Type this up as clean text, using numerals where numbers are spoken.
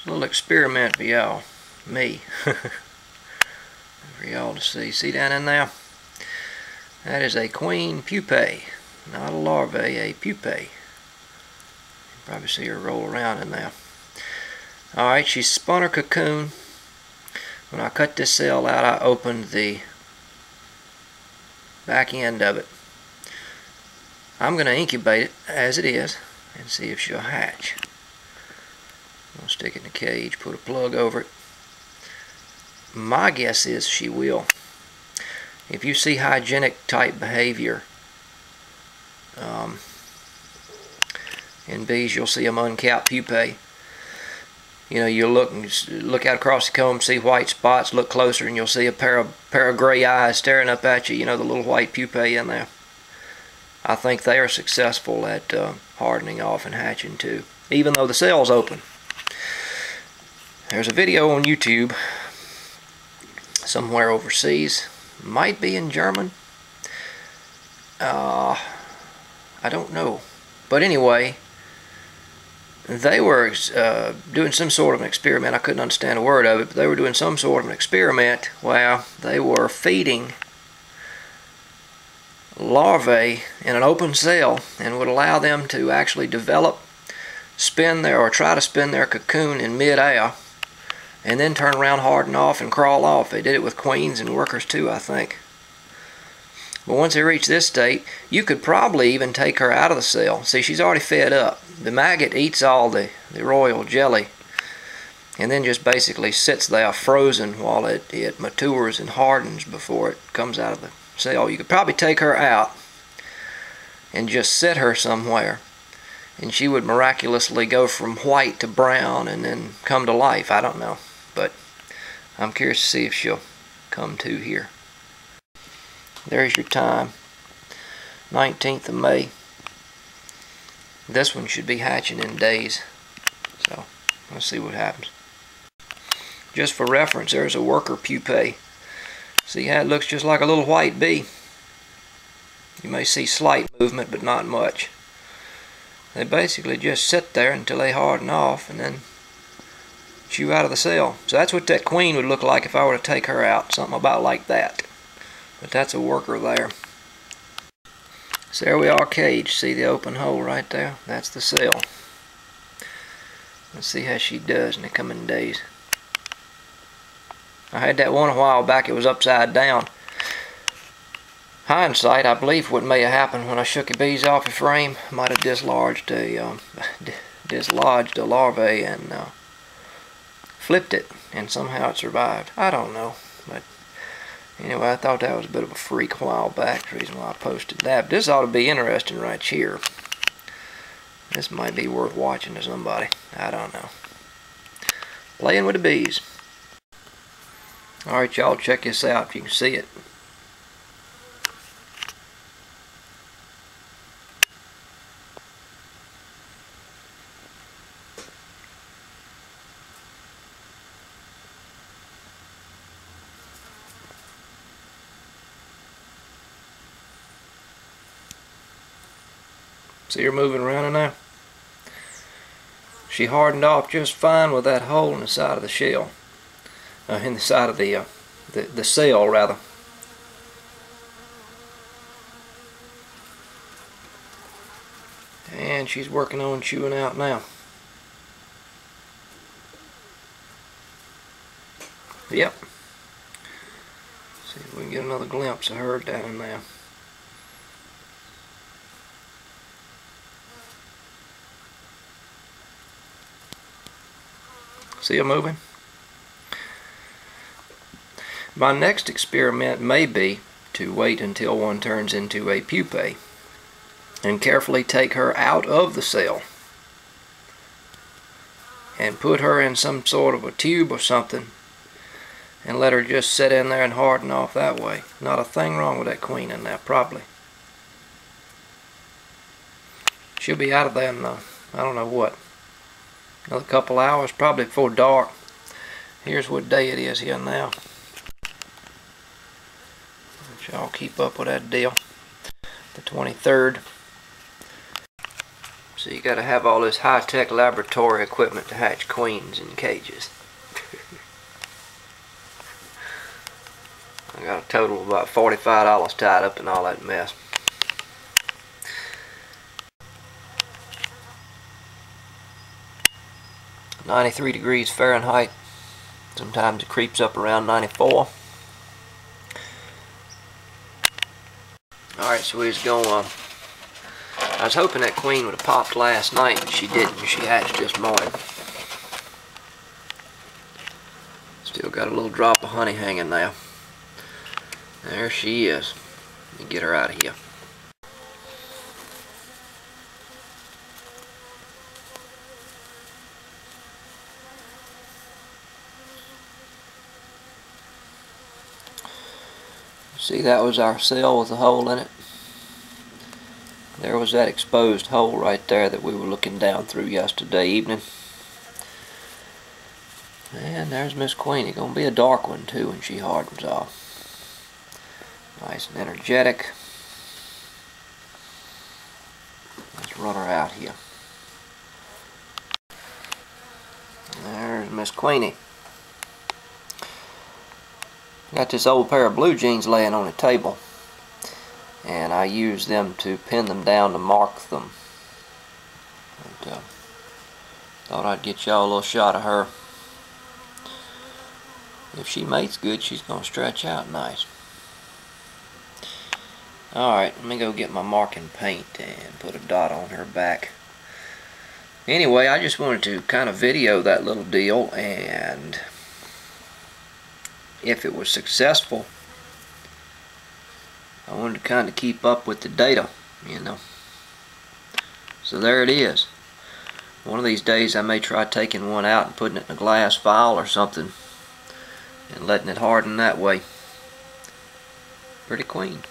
A little experiment for y'all, me, for y'all to see. See down in there? That is a queen pupae, not a larvae, a pupae. You can probably see her roll around in there. Alright, she spun her cocoon. When I cut this cell out, I opened the back end of it. I'm going to incubate it as it is and see if she'll hatch. I'm going to stick it in the cage, put a plug over it. My guess is she will. If you see hygienic type behavior in bees, you'll see them uncap pupae. You know, you look out across the comb, see white spots, look closer, and you'll see a pair of gray eyes staring up at you. You know, the little white pupae in there. I think they are successful at hardening off and hatching too, even though the cell's open. There's a video on YouTube somewhere overseas, might be in German. I don't know, but anyway, they were doing some sort of an experiment. I couldn't understand a word of it, but they were doing some sort of an experiment where they were feeding larvae in an open cell and would allow them to actually develop, try to spin their cocoon in mid-air, and then turn around, harden off, and crawl off. They did it with queens and workers too, I think. But once they reach this state, you could probably even take her out of the cell. See, she's already fed up. The maggot eats all the royal jelly and then just basically sits there frozen while it matures and hardens before it comes out of the cell. You could probably take her out and just set her somewhere, and she would miraculously go from white to brown and then come to life. I don't know, but I'm curious to see if she'll come to here. There's your time, 19th of May. This one should be hatching in days, so let's see what happens. Just for reference, there's a worker pupae. See how it looks just like a little white bee? You may see slight movement, but not much. They basically just sit there until they harden off and then chew out of the cell. So that's what that queen would look like if I were to take her out, something about like that. But that's a worker there. So there we are caged. See the open hole right there? That's the cell. Let's see how she does in the coming days. I had that one a while back. It was upside down. Hindsight, I believe what may have happened when I shook the bees off the frame, might have dislodged a larvae and flipped it, and somehow it survived. I don't know, but anyway, I thought that was a bit of a freak a while back. The reason why I posted that. But this ought to be interesting right here. This might be worth watching to somebody. I don't know. Playing with the bees. Alright, y'all, check this out if you can see it. See her moving around in there? She hardened off just fine with that hole in the side of the shell. In the side of the cell, rather. And she's working on chewing out now. Yep. See if we can get another glimpse of her down in there. See her moving? My next experiment may be to wait until one turns into a pupae and carefully take her out of the cell and put her in some sort of a tube or something and let her just sit in there and harden off that way. Not a thing wrong with that queen in there, probably. She'll be out of there in, I don't know what, another couple hours, probably before dark. Here's what day it is here now. Let y'all keep up with that deal. The 23rd. So you got to have all this high-tech laboratory equipment to hatch queens in cages. I got a total of about $45 tied up in all that mess. (93°F). Sometimes it creeps up around 94. Alright, so we was going. I was hoping that queen would have popped last night, but she didn't. She hatched this morning. Still got a little drop of honey hanging now. There she is. Let me get her out of here. See, that was our cell with a hole in it. There was that exposed hole right there that we were looking down through yesterday evening. And there's Miss Queenie. Gonna be a dark one too when she hardens off. Nice and energetic. Let's run her out here. There's Miss Queenie. Got this old pair of blue jeans laying on the table, and I use them to pin them down to mark them. And, thought I'd get y'all a little shot of her. If she mates good, she's going to stretch out nice. Alright, let me go get my marking paint and put a dot on her back. Anyway, I just wanted to kind of video that little deal, and if it was successful, I wanted to kind of keep up with the data, you know. So there it is. One of these days I may try taking one out and putting it in a glass vial or something and letting it harden that way. Pretty queen.